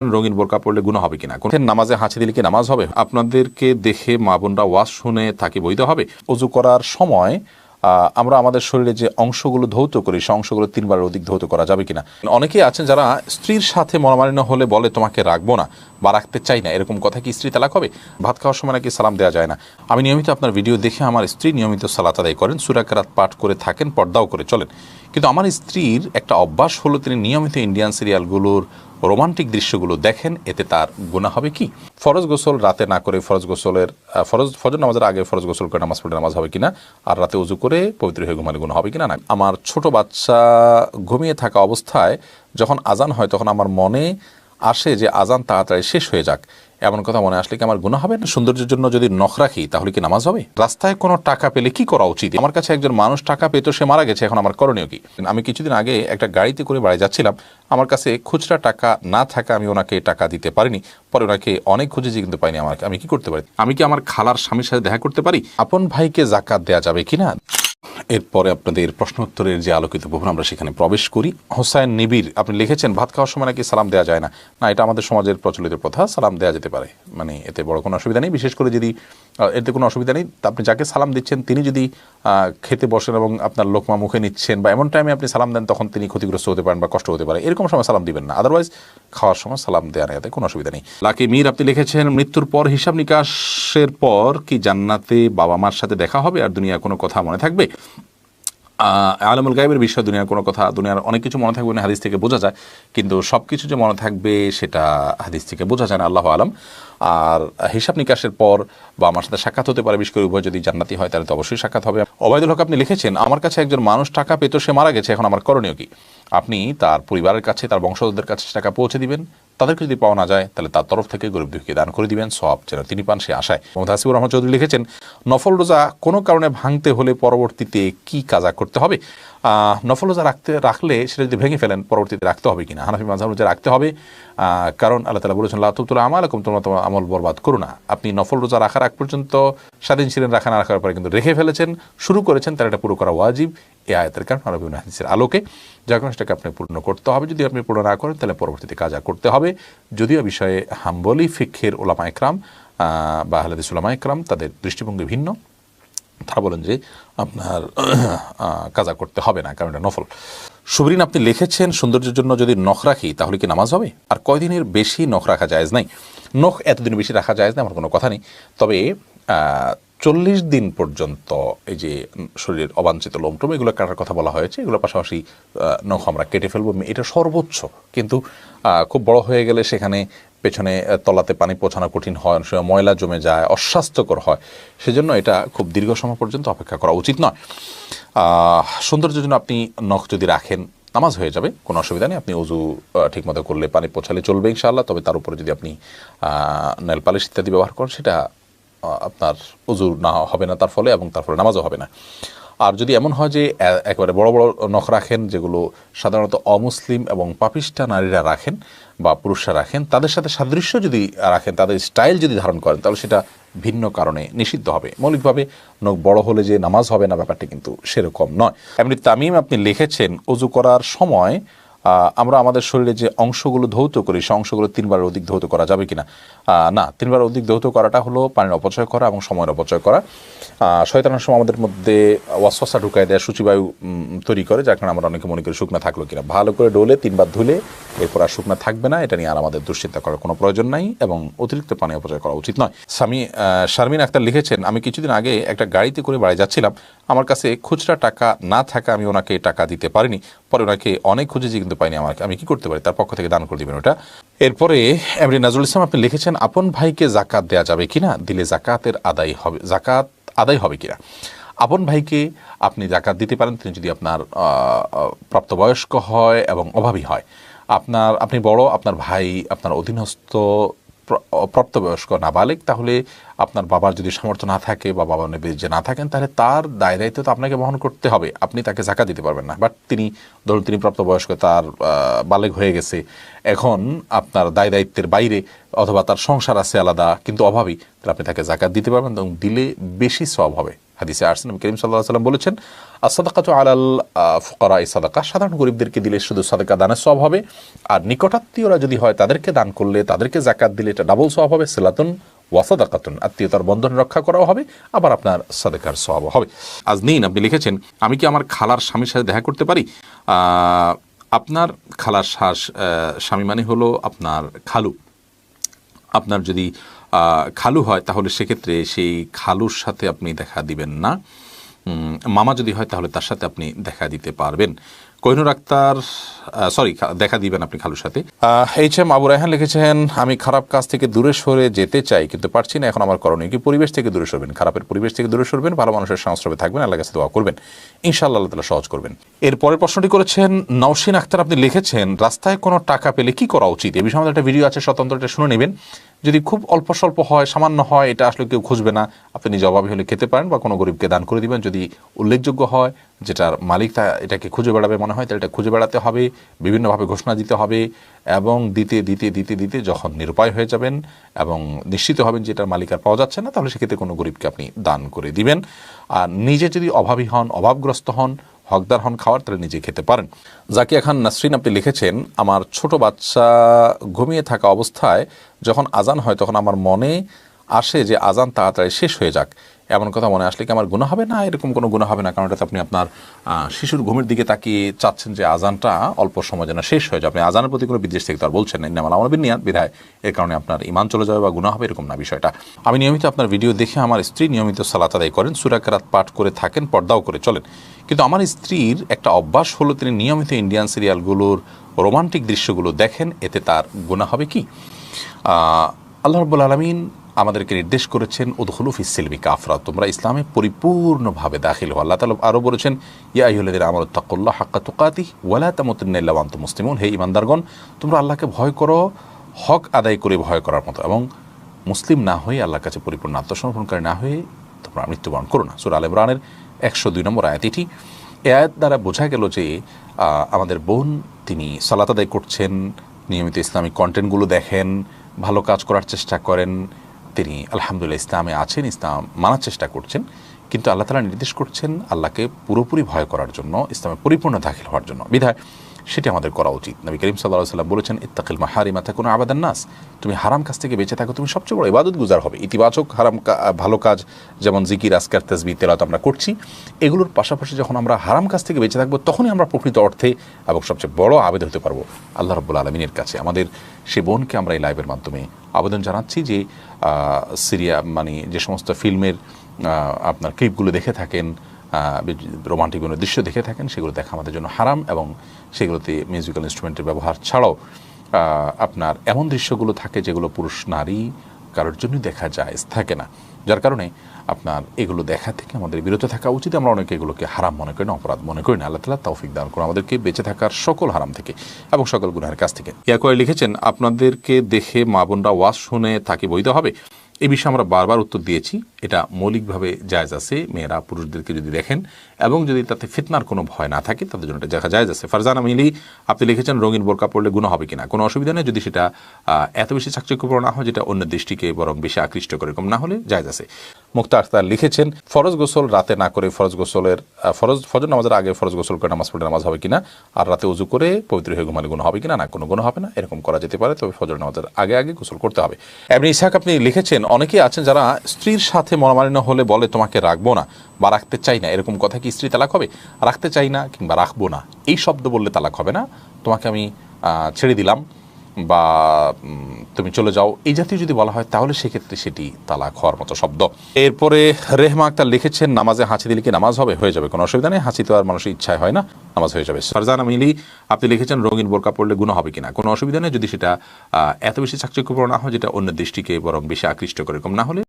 রঙিন বোরকা পড়লে গুনাহ হবে কিনা, কোন নামাজে হাঁচি দিলে কি নামাজ হবে? আপনাদেরকে দেখে মা বোনরা ওয়াজ শুনে তাকে বৈধ হবে? ওযু করার সময় আমরা আমাদের শরীরে যে অংশগুলো ধৌত করি সে অংশগুলো 3 বারের অধিক ধৌত করা যাবে কিনা। অনেকেই আছেন যারা স্ত্রীর সাথে মনোমালিন্য হলে বলে তোমাকে রাখবো না বা রাখতে চাই না, এরকম কথা কি স্ত্রী তালাক হবে? ভাত খাওয়ার সময় নাকি সালাম দেওয়া যায় না। আমি নিয়মিত আপনার ভিডিও দেখে আমার স্ত্রী নিয়মিত সালাত আদায় করেন, সূরা কেরাত পাঠ করে থাকেন, পর্দাও করে চলেন, কিন্তু আমার স্ত্রীর একটা অভ্যাস হলো তিনি নিয়মিত ইন্ডিয়ান সিরিয়ালগুলোর রোমান্টিক দৃশ্যগুলো দেখেন, এতে তার গুনাহ হবে কি? ফরজ গোসল রাতে না করে ফজর নামাজের আগে ফরজ গোসল করে নামাজ পড়লে নামাজ হবে কিনা, আর রাতে উজু করে পবিত্র হয়ে ঘুমালে গুনাহ হবে কিনা? না। আমার ছোট বাচ্চা ঘুমিয়ে থাকা অবস্থায় যখন আজান হয় তখন আমার মনে আসে যে আজান তাড়াতাড়ি শেষ হয়ে যাক, এমন কথা মনে আসলে কি আমার গুনাহ হবে? সৌন্দর্যের জন্য যদি নখ রাখি তাহলে কি নামাজ হবে? রাস্তায় কোনো টাকা পেলে কি করা উচিত? আমার কাছে একজন মানুষ টাকা পেত, সে মারা গেছে, এখন আমার করণীয় কি? আমি কিছুদিন আগে একটা গাড়িতে করে বাড়ি যাচ্ছিলাম, আমার কাছে খুচরা টাকা না থাকা আমি ওনাকে টাকা দিতে পারিনি, পরে ওনাকে অনেক খুঁজেছি কিন্তু পাইনি। আমি কি করতে পারি? আমি কি আমার খালার স্বামীর সাথে দেখা করতে পারি? আপন ভাইকে যাকাত দেয়া যাবে কিনা? এরপরে আপনাদের প্রশ্নোত্তরের যে আলোকিত ভবন আমরা সেখানে প্রবেশ করি। হোসাইন নিবিড় আপনি লিখেছেন ভাত খাওয়ার সময় নাকি সালাম দেওয়া যায় না। না, এটা আমাদের সমাজের প্রচলিত প্রথা, সালাম দেওয়া যেতে পারে, মানে এতে বড় কোনো অসুবিধা নেই। বিশেষ করে যদি এতে কোনো অসুবিধা নেই, আপনি যাকে সালাম দিচ্ছেন তিনি যদি খেতে বসেন এবং আপনার লোকমা মুখে নিচ্ছেন বা এমন টাইমে আপনি সালাম দেন তখন তিনি ক্ষতিগ্রস্ত হতে পারেন বা কষ্ট হতে পারে, এরকম সময় সালাম দিবেন না। আদারওয়াইজ খাওয়ার সময় সালাম দেওয়া নেওয়াতে কোনো অসুবিধা নেই। লাকি মীর আপনি লিখেছেন মৃত্যুর পর হিসাব নিকাশের পর কি জান্নাতে বাবা মার সাথে দেখা হবে আর দুনিয়া কোনো কথা মনে থাকবে? আলমুল গায়েবের বিষয় দুনিয়ার কোনো কথা, দুনিয়ার অনেক কিছু মনে থাকবে না, হাদিস থেকে বোঝা যায়, কিন্তু সব কিছু যে মনে থাকবে সেটা হাদিস থেকে বোঝা যায় না, আল্লাহ আলম। আর হিসাব নিকাশের পর বা আমার সাথে সাক্ষাৎ হতে পারে, বিশেষ করে উভয় যদি জান্নাতি হয় তাহলে তো অবশ্যই সাক্ষাৎ হবে। ওবায়দুল হক আপনি লিখেছেন আমার কাছে একজন মানুষ টাকা পেত, সে মারা গেছে, এখন আমার করণীয় কি? আপনি তার পরিবারের কাছে, তার বংশধরদের কাছে টাকা পৌঁছে দিবেন, তাদেরকে যদি পাওয়া না যায় তাহলে তার তরফ থেকে গরিব দুঃখীকে দান করে দিবেন, সওয়াব যেন তিনি পান সে আশায়। মোহাম্মদ হাসিবুর রহমান চৌধুরী লিখেছেন নফল রোজা কোনো কারণে ভাঙতে হলে পরবর্তীতে কি কাজা করতে হবে? নফল রোজা রাখলে সেটা যদি ভেঙে ফেলেন পরবর্তীতে রাখতে হবে কিনা? হানাফি মাযহাব রোজা রাখতে হবে, কারণ আল্লাহ তাআলা বলেছেন লা তুবতিলু আমালাকুম, তোমরা তোমার আমল বরবাদ করো না। আপনি নফল রোজা রাখার আগ পর্যন্ত স্বাধীন ছিলেন, রাখা না রাখার পরে কিন্তু রেখে ফেলেছেন, শুরু করেছেন, তার এটা পুরো করা ওয়াজিব এই আয়াতের কারণ আর বিভিন্ন হাদিসের আলোকে। যার কারণে সেটাকে আপনি পূর্ণ করতে হবে, যদি আপনি পূর্ণ না করেন তাহলে পরবর্তীতে কাজা করতে হবে। যদিও বিষয়ে হাম্বলি ফিকহের উলামা ইকরাম বা হাদিস উলামা ইকরাম তাদের দৃষ্টিভঙ্গি ভিন্ন, তারা বলেন যে আপনার কাজা করতে হবে না, কারণ এটা নফল। সুবরিন আপনি লিখেছেন সৌন্দর্যের জন্য যদি নখ রাখি তাহলে কি নামাজ হবে? আর কয়দিনের বেশি নখ রাখা জায়েজ নাই? নখ এতদিন বেশি রাখা জায়েজ নাই, আমার কোনো কথা নেই, তবে 40 দিন পর্যন্ত এই যে শরীরের অবাঞ্ছিত লোমটোম এগুলো কাটার কথা বলা হয়েছে, এগুলোর পাশাপাশি নখ আমরা কেটে ফেলবো, এটা সর্বোচ্চ। কিন্তু খুব বড় হয়ে গেলে সেখানে পেছনে তলাতে পানি পৌঁছানো কঠিন হয়, অনেক সময় ময়লা জমে যায়, অস্বাস্থ্যকর হয়, সেজন্য এটা খুব দীর্ঘ সময় পর্যন্ত অপেক্ষা করা উচিত নয়। সৌন্দর্যের জন্য আপনি নখ যদি রাখেন নামাজ হয়ে যাবে, কোনো অসুবিধা নেই। আপনি উজু ঠিকমতো করলে পানি পৌঁছালে চলবে ইনশাআল্লাহ, তবে তার উপরে যদি আপনি নেল পালিশ ইত্যাদি ব্যবহার করেন সেটা আপনার উজু না হবে না তার ফলে, এবং তার ফলে নামাজও হবে না। আর যদি এমন হয় যে একেবারে বড় বড় নখ রাখেন, যেগুলো সাধারণত অমুসলিম এবং পাপিষ্ঠা নারীরা রাখেন বা পুরুষরা রাখেন, তাদের সাথে সাদৃশ্য যদি রাখেন, তাদের স্টাইল যদি ধারণ করেন, তাহলে সেটা ভিন্ন কারণে নিষিদ্ধ হবে। মৌলিকভাবে নখ বড় হলে যে নামাজ হবে না ব্যাপারটি কিন্তু সেরকম নয়। এমনি তামিম আপনি লিখেছেন অজু করার সময় আমরা আমাদের শরীরে যে অংশগুলো ধৌত করি সে অংশগুলো 3 বারের অধিক ধৌত করা যাবে কিনা? না, 3 বারের অধিক ধৌত করাটা হলো পানির অপচয় করা এবং সময়ের অপচয় করা। শয়তানের সময় আমাদের মধ্যে ওয়াসওয়াসা ঢুকায় দেয়, সূচিবায়ু তৈরি করে, যার কারণে আমরা অনেকে মনে করি শুকনা থাকলো কিনা। ভালো করে ডোলে 3 বার ধুলে এরপর আর শুকনা থাকবে না, এটা নিয়ে আর আমাদের দুশ্চিন্তা করার কোনো প্রয়োজন নাই এবং অতিরিক্ত পানি অপচয় করা উচিত নয়। শারমিন আক্তার লিখেছেন আমি কিছুদিন আগে একটা গাড়িতে করে বাড়ি যাচ্ছিলাম, আমার কাছে খুচরা টাকা না থাকা আমি ওনাকে টাকা দিতে পারিনি, পরে ওনাকে অনেক খুঁজেছি কিন্তু পাইনি, আমি কি করতে পারি? তার পক্ষ থেকে দান করে দিবেন ওটা। এরপরে এমনি নাজরুল ইসলাম আপনি লিখেছেন আপন ভাইকে যাকাত দেওয়া যাবে কিনা, দিলে জাকাত আদায় হবে কিনা? আপন ভাইকে আপনি যাকাত দিতে পারেন, তিনি যদি আপনার প্রাপ্তবয়স্ক হয় এবং অভাবী হয়। আপনি বড়, আপনার ভাই আপনার অধীনস্থ প্রাপ্তবয়স্ক নাবালিগ, তাহলে আপনার বাবার যদি সামর্থ্য না থাকে বা বাবা যে না থাকেন, তাহলে তার দায় দায়িত্ব তো আপনাকে বহন করতে হবে, আপনি তাকে যাকাত দিতে পারবেন না। বাট ধরুন তিনি প্রাপ্তবয়স্ক, তার বালেগ হয়ে গেছে, এখন আপনার দায় দায়িত্বের বাইরে, অথবা তার সংসার আছে আলাদা কিন্তু অভাবী, তাহলে আপনি তাকে যাকাত দিতে পারবেন এবং দিলে বেশি সওয়াব হবে। হাদিসে আসছে নবী করিম সাল্লাল্লাহু আলাইহি ওয়াসাল্লাম বলেছেন, as-সাদাকাতু আলাল ফুকারা, সাদাকা সাধারণ গরিবদেরকে দিলে শুধু সাদাকা দানের সওয়াব হবে, আর নিকটাত্মীয়রা যদি হয় তাদেরকে দান করলে, তাদেরকে যাকাত দিলে এটা ডাবল সওয়াব হবে। সিলাতুন ওয়া সাদাকাতুন, আত্মীয়তার বন্ধন রক্ষা করাও হবে, আবার আপনার সাদাকার সওয়াবও হবে। আজনীন আপনি লিখেছেন, আমি কি আমার খালার স্বামীর সাথে দেখা করতে পারি? আপনার খালার স্বামী মানে হলো আপনার খালু। আপনার যদি খালু হয় তাহলে সেক্ষেত্রে সেই খালুর সাথে আপনি দেখা দিবেন না। মামা যদি হয় তাহলে তার সাথে আপনি দেখা দিতে পারবেন। কোহিনুর আক্তার দেখা দিবেন আপনি খালুর সাথে। এইচ.এম. আবু রায়হান লিখেছেন, আমি খারাপ কাজ থেকে দূরে সরে যেতে চাই কিন্তু পারছি না, এখন আমার করণীয় কি? পরিবেশ থেকে দূরে সরবেন, খারাপের পরিবেশ থেকে দূরে সরবেন, ভালো মানুষের সংস্রবে থাকবেন, আল্লাহর কাছে দোয়া করবেন, ইনশাআল্লাহ আল্লাহ তাআলা সহজ করবেন। এর পরের প্রশ্নটি করেছেন নওশিন আক্তার, আপনি লিখেছেন, রাস্তায় কোনো টাকা পেলে কি করা উচিত? এই বিষয়ে আমাদের একটা ভিডিও আছে, স্বতন্ত্র, এটা শুনে নেবেন। যদি খুব অল্প স্বল্প হয়, সামান্য হয়, এটা আসলে কেউ খুঁজবে না, আপনি নিজে অভাবী হলে খেতে পারেন বা কোনো গরিবকে দান করে দিবেন। যদি উল্লেখযোগ্য হয়, যেটার মালিক এটাকে খুঁজে বেড়াবে মনে হয়, তাহলে এটা খুঁজে বেড়াতে হবে, বিভিন্নভাবে ঘোষণা দিতে হবে, এবং দিতে দিতে দিতে দিতে যখন নিরুপায় হয়ে যাবেন এবং নিশ্চিত হবেন যে এটার মালিক আর পাওয়া যাচ্ছে না, তাহলে সেক্ষেত্রে কোনো গরিবকে আপনি দান করে দিবেন। আর নিজে যদি অভাবী হন, অভাবগ্রস্ত হন, হকদার হন খাওয়ার, তাহলে নিজে খেতে পারেন। জাকিয়া খান নাসরিন আপনি লিখেছেন, আমার ছোট বাচ্চা ঘুমিয়ে থাকা অবস্থায় যখন আজান হয় তখন আমার মনে আসে যে আজান তাড়াতাড়ি শেষ হয়ে যাক, এমন কথা মনে আসলে কি আমার গুনাহ হবে? না, এরকম কোনো গুনাহ হবে না, কারণ এটাতে আপনি আপনার শিশুর ঘুমের দিকে তাকিয়ে চাচ্ছেন যে আজানটা অল্প সময় যেন শেষ হয়ে যায়। আপনি আজানের প্রতি কোনো বিদ্বেষ থেকে তো আর বলছেন না, ইন্নামাল আমালু বিন্নিয়াত বিধায় এর কারণে আপনার ঈমান চলে যাবে বা গুনাহ হবে, এরকম না বিষয়টা। আমি নিয়মিত আপনার ভিডিও দেখে, আমার স্ত্রী নিয়মিত সালাত আদায় করেন, সূরা কেরাত পাঠ করে থাকেন, পর্দাও করে চলেন, কিন্তু আমার স্ত্রীর একটা অভ্যাস হলো তিনি নিয়মিত ইন্ডিয়ান সিরিয়ালগুলোর রোমান্টিক দৃশ্যগুলো দেখেন, এতে তার গুনাহ হবে কি? আল্লাহ রাব্বুল আলামিন আমাদেরকে নির্দেশ করেছেন, উদখুলু ফিস সিলমি কাফরা, তোমরা ইসলামে পরিপূর্ণভাবে দাখিল হও। আল্লাহ তাআলা আরও বলেছেন, ইয়া আইয়ুহাল্লাযীনা আমানু তাকুল্লাহ হাক্কা তুকাতিহি ওয়া লা তামুতুন্না ইল্লা ওয়া আনতুম মুসলিমুন, হে ঈমানদারগণ তোমরা আল্লাহকে ভয় করো হক আদায় করে ভয় করার মতো, এবং মুসলিম না হয়ে, আল্লাহর কাছে পরিপূর্ণ আত্মসমর্পণকারী না হয়ে তোমরা মৃত্যুবরণ করো না। সূরা আল ইমরানের 102 নম্বর আয়াত এটি। এই আয়াত দ্বারা বোঝা গেল যে আমাদের বোন তিনি সালাত আদায় করছেন, নিয়মিত ইসলামিক কন্টেন্টগুলো দেখেন, ভালো কাজ করার চেষ্টা করেন, তিনি আলহামদুলিল্লাহ ইসলামে আছেন, ইসলাম মানার চেষ্টা করছেন, কিন্তু আল্লাহ তাআলা নির্দেশ করছেন আল্লাহকে পুরোপুরি ভয় করার জন্য, ইসলামে পরিপূর্ণ দাখিল হওয়ার জন্য। বিধায় সেটি আমাদের করা উচিত। নবী করিম সাল্লাল্লাহু আলাইহি ওয়াসাল্লাম বলেছেন, ইত্তাকিল মাহারিমা তাকুনু আবাদান নাস, তুমি হারাম কাজ থেকে বেঁচে থাকো, তুমি সবচেয়ে বড় ইবাদত গুজার হবে। ইতিবাচক ভালো কাজ যেমন জিকির, আজকার, তাসবিহ, তেলাওয়াত আমরা করছি, এগুলোর পাশাপাশি যখন আমরা হারাম কাজ থেকে বেঁচে থাকবো, তখনই আমরা প্রকৃত অর্থে এবং সবচেয়ে বড় আবেদ হতে পারবো আল্লাহ রাব্বুল আলামিনের কাছে। আমাদের সে বোনকে আমরা এই লাইভের মাধ্যমে আবেদন জানাচ্ছি যে যে সমস্ত ফিল্মের আপনার ক্লিপগুলো দেখে থাকেন, রোমান্টিক কোনো দৃশ্য দেখে থাকেন, সেগুলো দেখা আমাদের জন্য হারাম, এবং সেগুলোতে মিউজিক্যাল ইনস্ট্রুমেন্টের ব্যবহার ছাড়াও আপনার এমন দৃশ্যগুলো থাকে যেগুলো পুরুষ নারী কারোর জন্যই দেখা যায় থাকে না, যার কারণে আপনার এগুলো দেখা থেকে আমাদের বিরত থাকা উচিত। আমরা অনেকে এগুলোকে হারাম মনে করি না, অপরাধ মনে করি না। আল্লাহ তাআলা তৌফিক দান করুন আমাদেরকে বেঁচে থাকার সকল হারাম থেকে এবং সকল গুনাহের কাছ থেকে। ইয়া করে লিখেছেন, আপনাদেরকে দেখে মা বোনরা ওয়াজ শুনে তাকে বৈধ হবে? এই বিষয়ে আমরা বারবার উত্তর দিয়েছি, এটা মৌলিকভাবে জায়েজ আছে। মেয়েরা পুরুষদেরকে যদি দেখেন এবং যদি তাতে ফিতনার কোনো ভয় না থাকে, তাদের জন্য এটা দেখা জায়েজ আছে। ফারজানা মিলি আপনি লিখেছেন, রঙিন বোরকা পড়লে গুনাহ হবে কিনা? কোনো অসুবিধা নেই, যদি সেটা এত বেশি চাকচিক্যপূর্ণ না হয় যেটা অন্য দৃষ্টিকে বরং বেশি আকৃষ্ট করে, এরকম না হলে জায়েজ আছে। মুক্তা আখতার লিখেছেন, ফরজ গোসল রাতে না করে ফজর নামাজের আগে ফরজ গোসল করে নামাজ পড়লে নামাজ হবে কিনা, আর রাতে উজু করে পবিত্র হয়ে ঘুমালে গুনাহ হবে কিনা? না, কোনো গুনাহ হবে না, এরকম করা যেতে পারে, তবে ফজর নামাজের আগে আগে গোসল করতে হবে। ইবনে ইসহাক আপনি লিখেছেন, অনেকেই আছেন যারা স্ত্রীর সাথে মনোমালিন্য হলে বলে তোমাকে রাখবো না বা রাখতে চাই না, এরকম কথা কি স্ত্রী তালাক হবে? রাখতে চাই না কিংবা রাখবো না এই শব্দ বললে তালাক হবে না। তোমাকে আমি ছেড়ে দিলাম বা তুমি চলে যাও, এই জাতীয় যদি বলা হয় তাহলে সেক্ষেত্রে সেটি তালাক হওয়ার মতো শব্দ। এরপরে রেহমা আক্তার লিখেছেন, নামাজে হাঁচি দিলে কি নামাজ হবে? হয়ে যাবে, কোনো অসুবিধা নেই, হাঁচি তো আর মানুষের ইচ্ছায় হয় না, নামাজ হয়ে যাবে। ফারজানা মিলি আপনি লিখেছেন, রঙিন বোরকা পড়লে গুনাহ হবে কিনা? কোনো অসুবিধা নেই, যদি সেটা এত বেশি চাকচিক্যপূর্ণ না হয় যেটা অন্য দৃষ্টিকে বরং বেশি আকৃষ্ট করে, এরকম না হলে